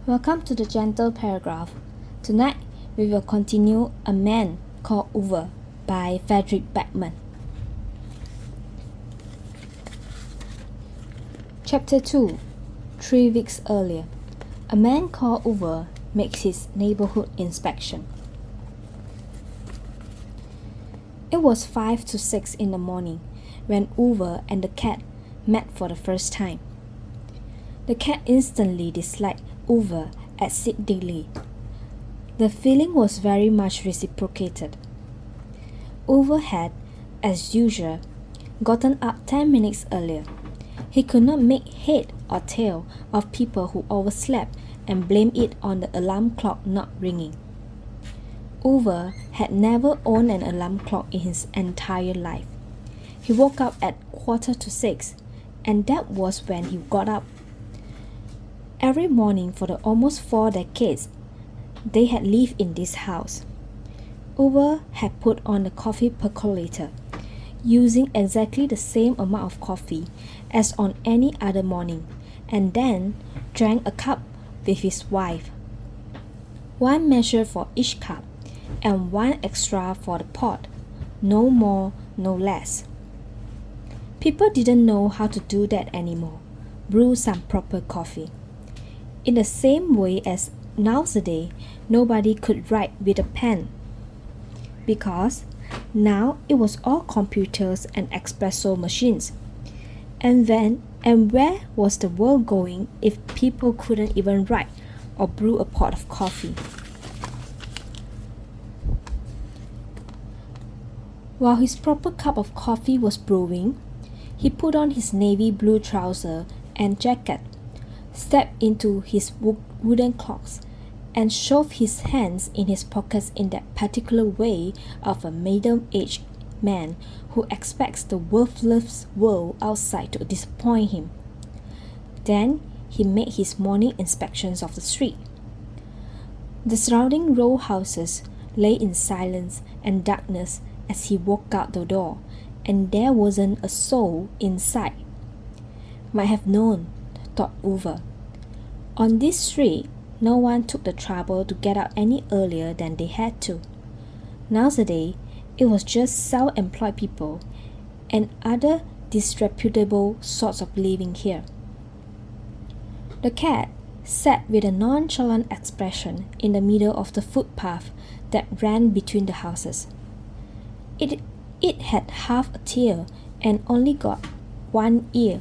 Welcome to the Gentle Paragraph. Tonight, we will continue A Man Called Uwe by Fredrik Backman. Chapter 2. 3 weeks earlier, a man called Uwe makes his neighborhood inspection. It was 5 to 6 in the morning when Uwe and the cat met for the first time. The cat instantly disliked Uwe exceedingly. The feeling was very much reciprocated. Uwe had, as usual, gotten up 10 minutes earlier. He could not make head or tail of people who overslept and blamed it on the alarm clock not ringing. Uwe had never owned an alarm clock in his entire life. He woke up at 5:45, and that was when he got up. Every morning for the almost 4 decades they had lived in this house, Uwe had put on the coffee percolator, using exactly the same amount of coffee as on any other morning, and then drank a cup with his wife. One measure for each cup, and one extra for the pot, no more, no less. People didn't know how to do that anymore, brew some proper coffee. In the same way as nowadays, nobody could write with a pen, because now it was all computers and espresso machines. And where was the world going if people couldn't even write or brew a pot of coffee? While his proper cup of coffee was brewing, he put on his navy blue trousers and jacket, stepped into his wooden clocks, and shoved his hands in his pockets in that particular way of a middle-aged man who expects the worthless world outside to disappoint him. Then he made his morning inspections of the street. The surrounding row houses lay in silence and darkness as he walked out the door, and there wasn't a soul in sight. Might have known, thought Uwe. On this street, no one took the trouble to get out any earlier than they had to. Nowadays, it was just self-employed people and other disreputable sorts of living here. The cat sat with a nonchalant expression in the middle of the footpath that ran between the houses. It had half a tail and only got one ear.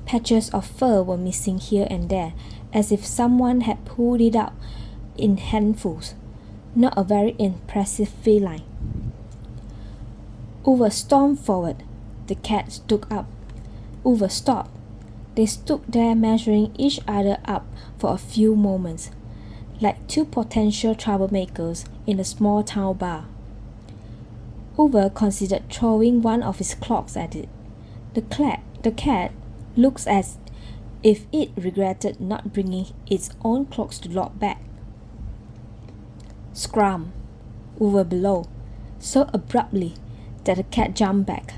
Patches of fur were missing here and there, as if someone had pulled it out in handfuls. Not a very impressive feline. Uwe stormed forward. The cat stood up. Uwe stopped. They stood there measuring each other up for a few moments, like two potential troublemakers in a small town bar. Uwe considered throwing one of his clocks at it. The cat looked as if it regretted not bringing its own clocks to lock back. Scrum! Uwe below, so abruptly that the cat jumped back.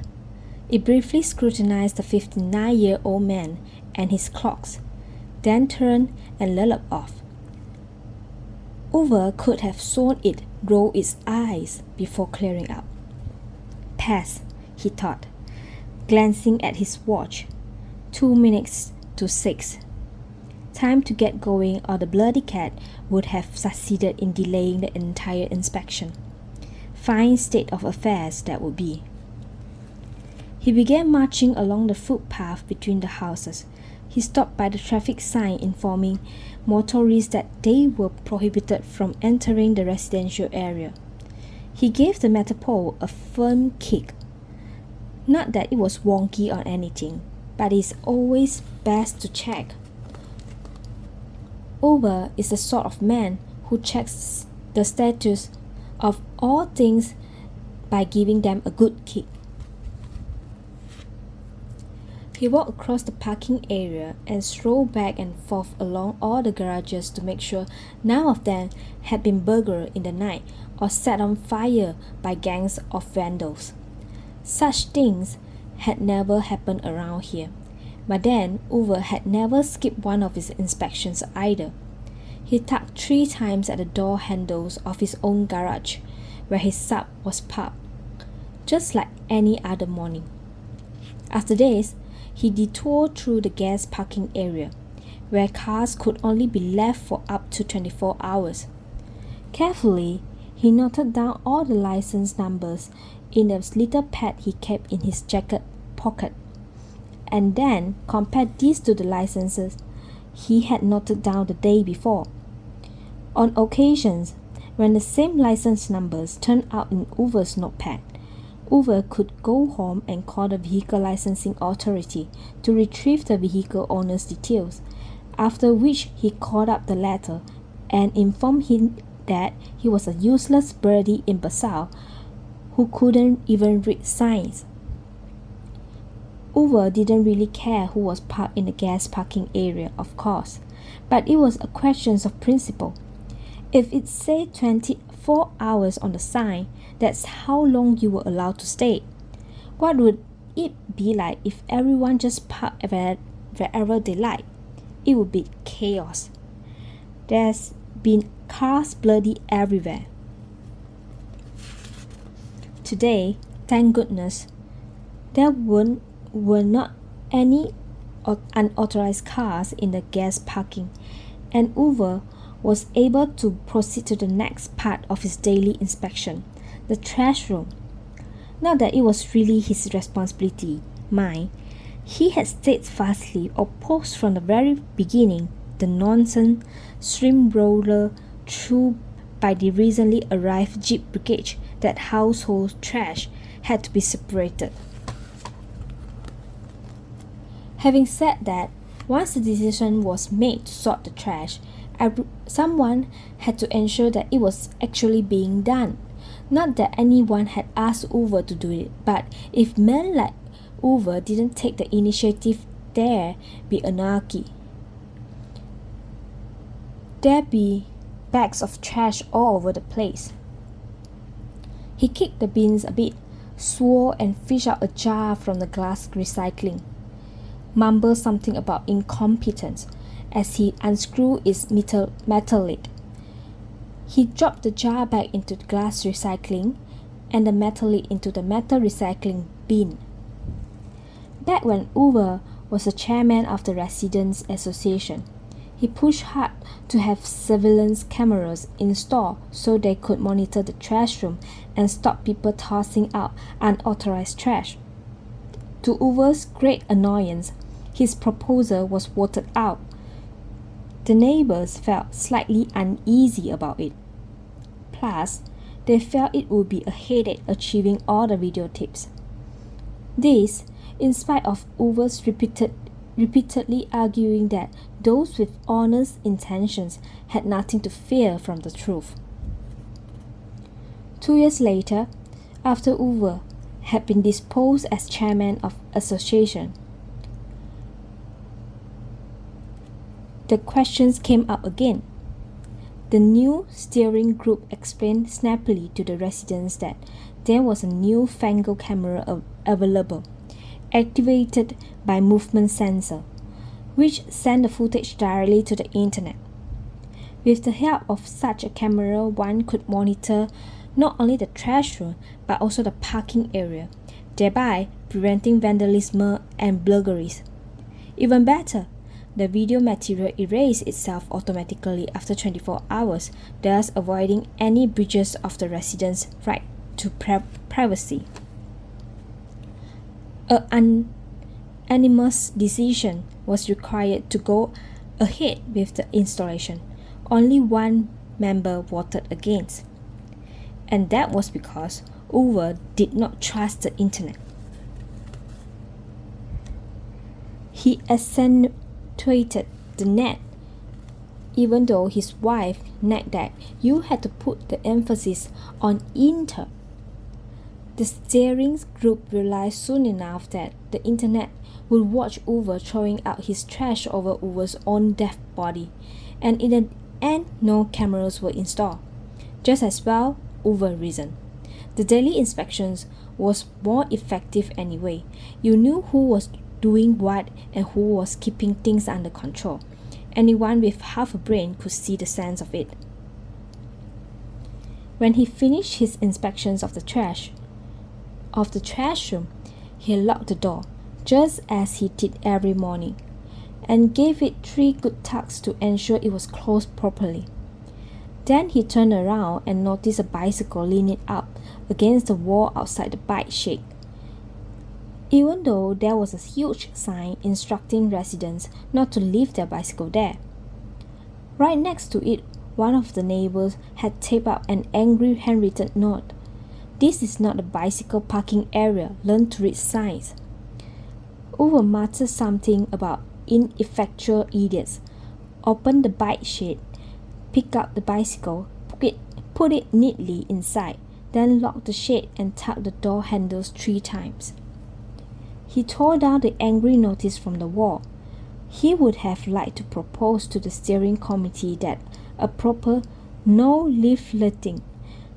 It briefly scrutinized the 59-year-old man and his clocks, then turned and lolloped off. Uwe could have sworn it rolled its eyes before clearing up. Pass, he thought, glancing at his watch. 2 minutes to 6. Time to get going, or the bloody cat would have succeeded in delaying the entire inspection. Fine state of affairs that would be. He began marching along the footpath between the houses. He stopped by the traffic sign informing motorists that they were prohibited from entering the residential area. He gave the metal pole a firm kick. Not that it was wonky or anything, but it's always best to check. Uwe is the sort of man who checks the status of all things by giving them a good kick. He walked across the parking area and strolled back and forth along all the garages to make sure none of them had been burgled in the night or set on fire by gangs of vandals. Such things had never happened around here, but then Uwe had never skipped one of his inspections either. He tugged 3 times at the door handles of his own garage, where his sub was parked, just like any other morning. After this, he detoured through the guest parking area, where cars could only be left for up to 24 hours. Carefully, he noted down all the license numbers in a little pad he kept in his jacket pocket, and then compared these to the licenses he had noted down the day before. On occasions, when the same license numbers turned out in Uwe's notepad, Uwe could go home and call the vehicle licensing authority to retrieve the vehicle owner's details, after which he called up the latter and informed him that he was a useless birdie imbecile who couldn't even read signs. Uwe didn't really care who was parked in the guest parking area, of course, but it was a question of principle. If it said 24 hours on the sign, that's how long you were allowed to stay. What would it be like if everyone just parked wherever they like? It would be chaos. There's been cars bloody everywhere. Today, thank goodness, there were not any unauthorized cars in the guest parking, and Uwe was able to proceed to the next part of his daily inspection, the trash room. Not that it was really his responsibility, mine. He had steadfastly opposed from the very beginning the nonsense steamroller through by the recently arrived Jeep brigade that household trash had to be separated. Having said that, once the decision was made to sort the trash, someone had to ensure that it was actually being done. Not that anyone had asked Uwe to do it, but if men like Uwe didn't take the initiative, there'd be anarchy. There'd be bags of trash all over the place. He kicked the bins a bit, swore and fished out a jar from the glass recycling, mumbled something about incompetence as he unscrewed its metal lid. He dropped the jar back into the glass recycling and the metal lid into the metal recycling bin. Back when Uwe was the chairman of the Residents Association, he pushed hard to have surveillance cameras installed so they could monitor the trash room and stop people tossing out unauthorized trash. To Uwe's great annoyance, his proposal was voted out. The neighbors felt slightly uneasy about it. Plus, they felt it would be a headache achieving all the videotapes. This, in spite of Uwe's repeatedly arguing that those with honest intentions had nothing to fear from the truth. 2 years later, after Uwe had been disposed as chairman of the association, the questions came up again. The new steering group explained snappily to the residents that there was a new fangled camera available, activated by movement sensor, which sent the footage directly to the internet. With the help of such a camera, one could monitor not only the trash room but also the parking area, thereby preventing vandalism and burglaries. Even better, the video material erased itself automatically after 24 hours, thus avoiding any breaches of the residents' right to privacy. An unanimous decision was required to go ahead with the installation. Only one member voted against, and that was because Uwe did not trust the internet. He accentuated the net, even though his wife nagged that you had to put the emphasis on inter. The steering group realized soon enough that the internet would watch Uwe throwing out his trash over Uwe's own dead body, and in the end no cameras were installed. Just as well, Uwe reasoned. The daily inspections was more effective anyway. You knew who was doing what and who was keeping things under control. Anyone with half a brain could see the sense of it. When he finished his inspections of the trash room, he locked the door, just as he did every morning, and gave it 3 good tugs to ensure it was closed properly. Then he turned around and noticed a bicycle leaning up against the wall outside the bike shed. Even though there was a huge sign instructing residents not to leave their bicycle there. Right next to it, one of the neighbors had taped up an angry handwritten note. "This is not a bicycle parking area. Learn to read signs." Uwe muttered something about ineffectual idiots, opened the bike shed, picked up the bicycle, put it neatly inside, then locked the shed and tugged the door handles 3 times. He tore down the angry notice from the wall. He would have liked to propose to the steering committee that a proper "no leafleting"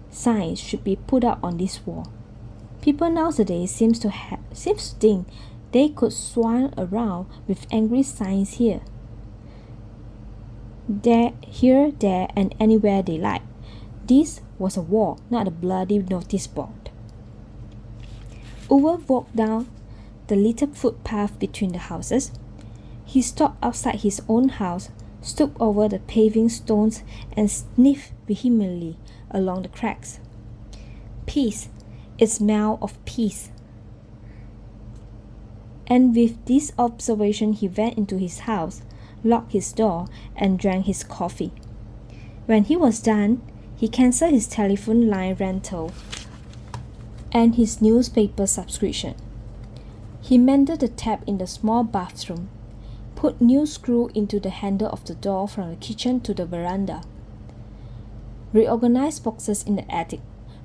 sign should be put up on this wall. People nowadays seems to think they could swan around with angry signs here, there, and anywhere they like. This was a wall, not a bloody notice board. Uwe walked down the little footpath between the houses. He stopped outside his own house, stooped over the paving stones, and sniffed vehemently along the cracks. Peace. It smelled of peace. And with this observation, he went into his house, locked his door, and drank his coffee. When he was done, he cancelled his telephone line rental and his newspaper subscription. He mended the tap in the small bathroom, put new screw into the handle of the door from the kitchen to the veranda, reorganized boxes in the attic,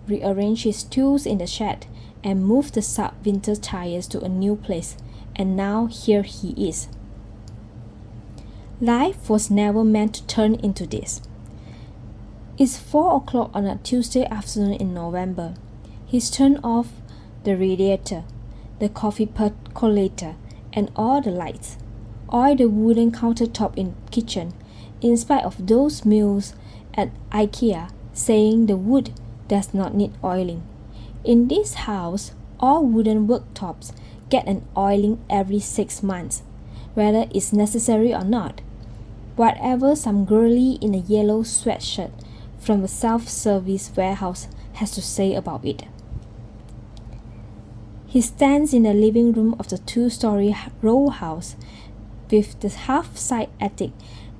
rearranged his tools in the shed, and moved the sub-winter tires to a new place. And now here he is. Life was never meant to turn into this. It's 4 o'clock on a Tuesday afternoon in November. He's turned off the radiator, the coffee percolator, and all the lights, oiled the wooden countertop in the kitchen, in spite of those meals at IKEA saying the wood does not need oiling. In this house, all wooden worktops get an oiling every 6 months, whether it's necessary or not. Whatever some girlie in a yellow sweatshirt from a self-service warehouse has to say about it. He stands in the living room of the 2-story row house with the half-side attic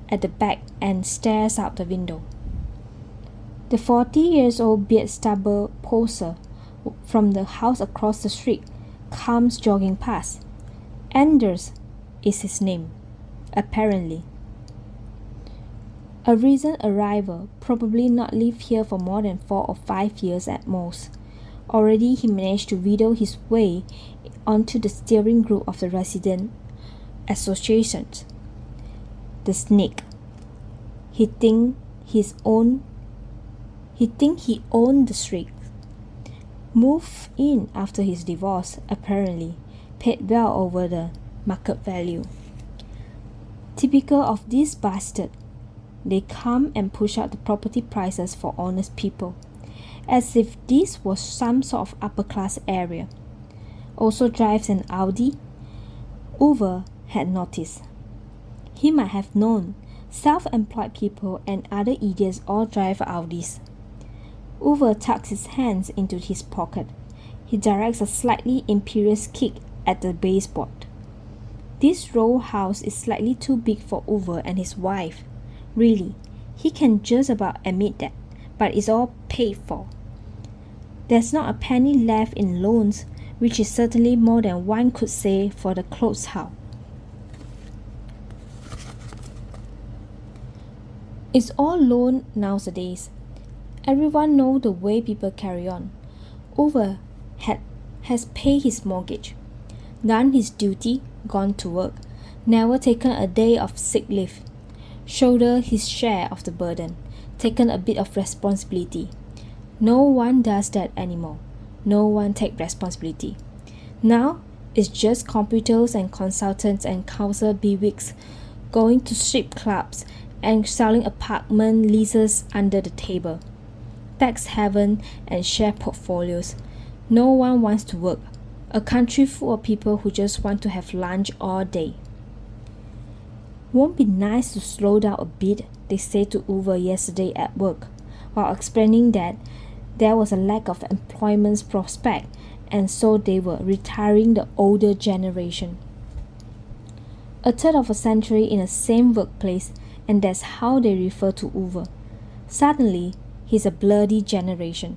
at the back and stares out the window. The 40-year-old beard-stubble poser from the house across the street comes jogging past. Anders is his name, apparently. A recent arrival, probably not lived here for more than 4 or 5 years at most. Already he managed to wheedle his way onto the steering group of the resident association. The snake. He think he owned the street. Moved in after his divorce, apparently, paid well over the market value. Typical of this bastard, they come and push up the property prices for honest people, as if this was some sort of upper-class area. Also drives an Audi. Uwe had noticed. He might have known self-employed people and other idiots all drive Audis. Uwe tucks his hands into his pocket. He directs a slightly imperious kick at the baseboard. This row house is slightly too big for Uwe and his wife. Really, he can just about admit that, but it's all paid for. There's not a penny left in loans, which is certainly more than one could say for the closed house. It's all loan nowadays. Everyone knows the way people carry on. Uwe has paid his mortgage, done his duty, gone to work, never taken a day of sick leave, shouldered his share of the burden, taken a bit of responsibility. No one does that anymore. No one takes responsibility. Now, it's just computers and consultants and council bewigs going to strip clubs, and selling apartment leases under the table. Tax haven and share portfolios. No one wants to work. A country full of people who just want to have lunch all day. Won't be nice to slow down a bit, they said to Uwe yesterday at work, while explaining that there was a lack of employment prospect and so they were retiring the older generation. A third of a century in the same workplace, and that's how they refer to Uwe. Suddenly, he's a bloody generation.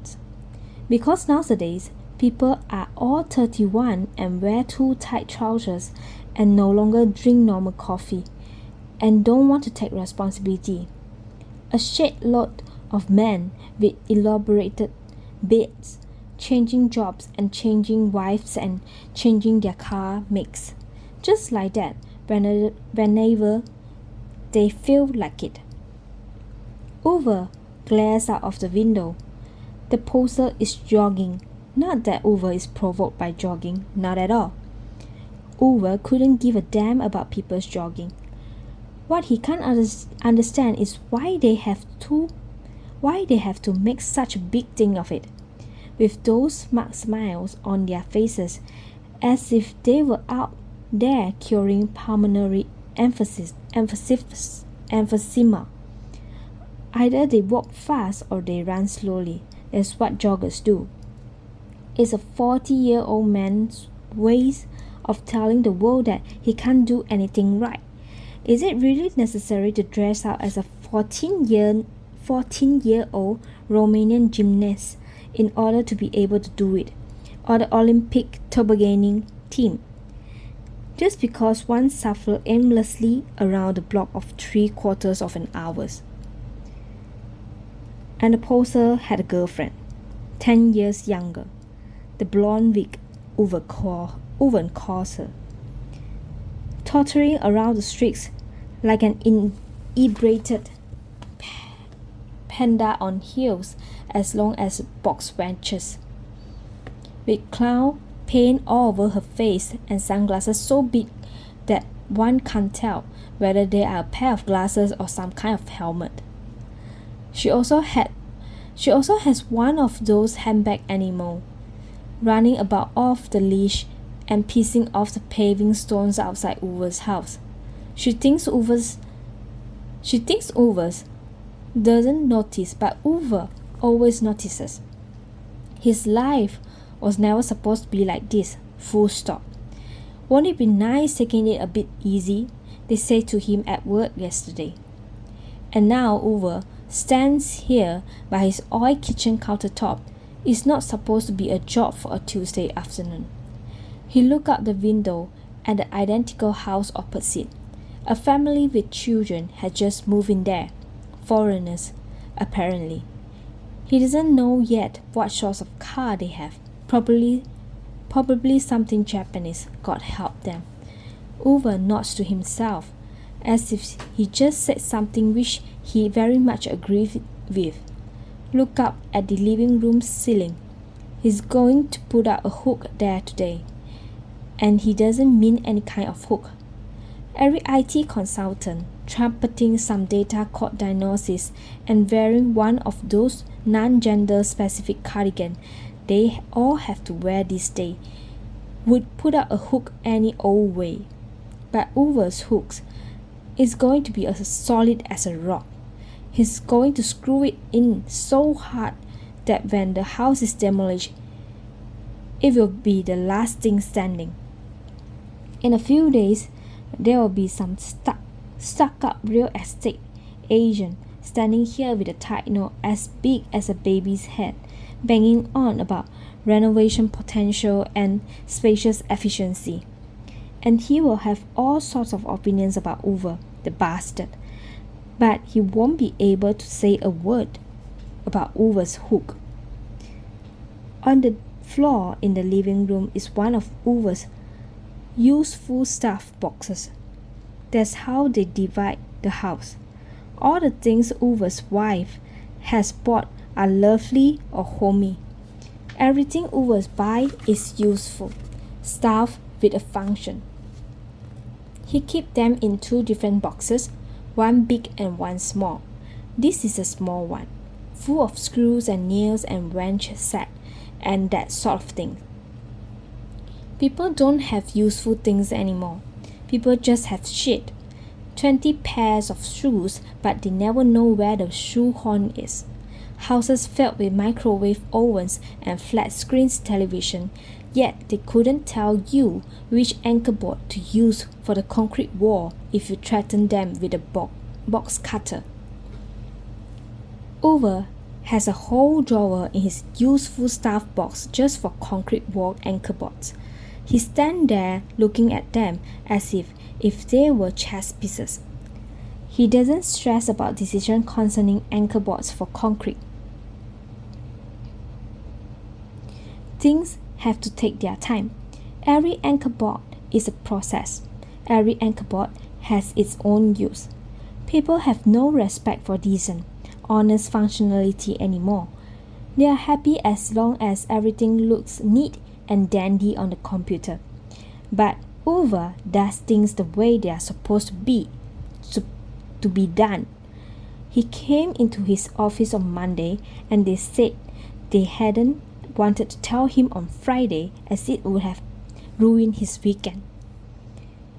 Because nowadays, people are all 31 and wear too tight trousers and no longer drink normal coffee and don't want to take responsibility. A shitload of men with elaborated beds, changing jobs and changing wives and changing their car makes. Just like that, whenever they feel like it. Uwe glares out of the window. The poser is jogging. Not that Uwe is provoked by jogging, not at all. Uwe couldn't give a damn about people's jogging. What he can't understand is why they have to make such a big thing of it, with those smug smiles on their faces, as if they were out there curing pulmonary emphysema. Either they walk fast or they run slowly. That's what joggers do. It's a 40-year-old man's ways of telling the world that he can't do anything right. Is it really necessary to dress out as a 14-year-old Romanian gymnast in order to be able to do it, or the Olympic tobogganing team? Just because one shuffled aimlessly around the block of 3/4 of an hour. And the poser had a girlfriend, 10 years younger, the blonde wig Uwe calls her, tottering around the streets like an inebriated panda on heels as long as box benches, with clown paint all over her face and sunglasses so big that one can't tell whether they are a pair of glasses or some kind of helmet. She also has one of those handbag animals running about off the leash and pissing off the paving stones outside Uwe's house. She thinks Uwe's doesn't notice, but Uwe always notices. His life was never supposed to be like this, full stop. Won't it be nice taking it a bit easy? They said to him at work yesterday. And now Uwe stands here by his oil kitchen countertop. It's not supposed to be a job for a Tuesday afternoon. He looked out the window at the identical house opposite. A family with children had just moved in there. Foreigners, apparently. He doesn't know yet what sorts of car they have. Probably something Japanese, God help them. Uwe nods to himself, as if he just said something which he very much agreed with. Look up at the living room ceiling. He's going to put up a hook there today. And he doesn't mean any kind of hook. Every IT consultant, trumpeting some data code diagnosis and wearing one of those non-gender specific cardigan they all have to wear this day, would put up a hook any old way. But Uwe's hooks is going to be as solid as a rock. He's going to screw it in so hard that when the house is demolished, it will be the last thing standing. In a few days, there will be some stuck-up real estate Asian standing here with a tight note as big as a baby's head, banging on about renovation potential and spacious efficiency. And he will have all sorts of opinions about Uwe, the bastard. But he won't be able to say a word about Uwe's hook. On the floor in the living room is one of Uwe's useful stuff boxes. That's how they divide the house. All the things Uwe's wife has bought are lovely or homey. Everything Uwe's buy is useful, stuff with a function. He kept them in 2 different boxes, one big and one small. This is a small one, full of screws and nails and wrench set and that sort of thing. People don't have useful things anymore. People just have shit. 20 pairs of shoes, but they never know where the shoe horn is. Houses filled with microwave ovens and flat screen television, yet they couldn't tell you which anchor board to use for the concrete wall if you threatened them with a box cutter. Uwe has a whole drawer in his useful stuff box just for concrete wall anchor boards. He stands there looking at them as if they were chess pieces. He doesn't stress about decisions concerning anchor boards for concrete. Things have to take their time. Every anchor board is a process. Every anchor board has its own use. People have no respect for decent, honest functionality anymore. They are happy as long as everything looks neat and dandy on the computer. But Uwe does things the way they are supposed to be done. He came into his office on Monday and they said they hadn't wanted to tell him on Friday as it would have ruined his weekend.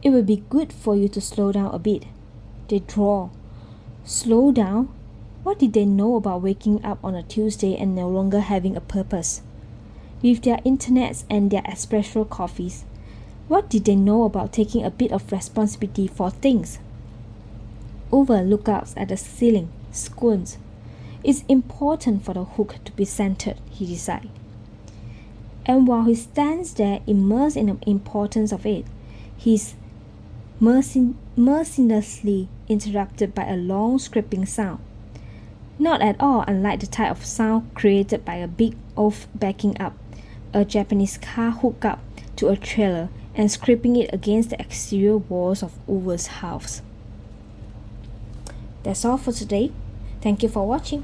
It would be good for you to slow down a bit. They draw. Slow down? What did they know about waking up on a Tuesday and no longer having a purpose? With their internets and their espresso coffees, what did they know about taking a bit of responsibility for things? Uwe looked out at the ceiling, squints. It's important for the hook to be centered, he decided. And while he stands there immersed in the importance of it, he's mercilessly interrupted by a long scraping sound. Not at all unlike the type of sound created by a big oaf backing up a Japanese car hooked up to a trailer and scraping it against the exterior walls of Uwe's house. That's all for today. Thank you for watching.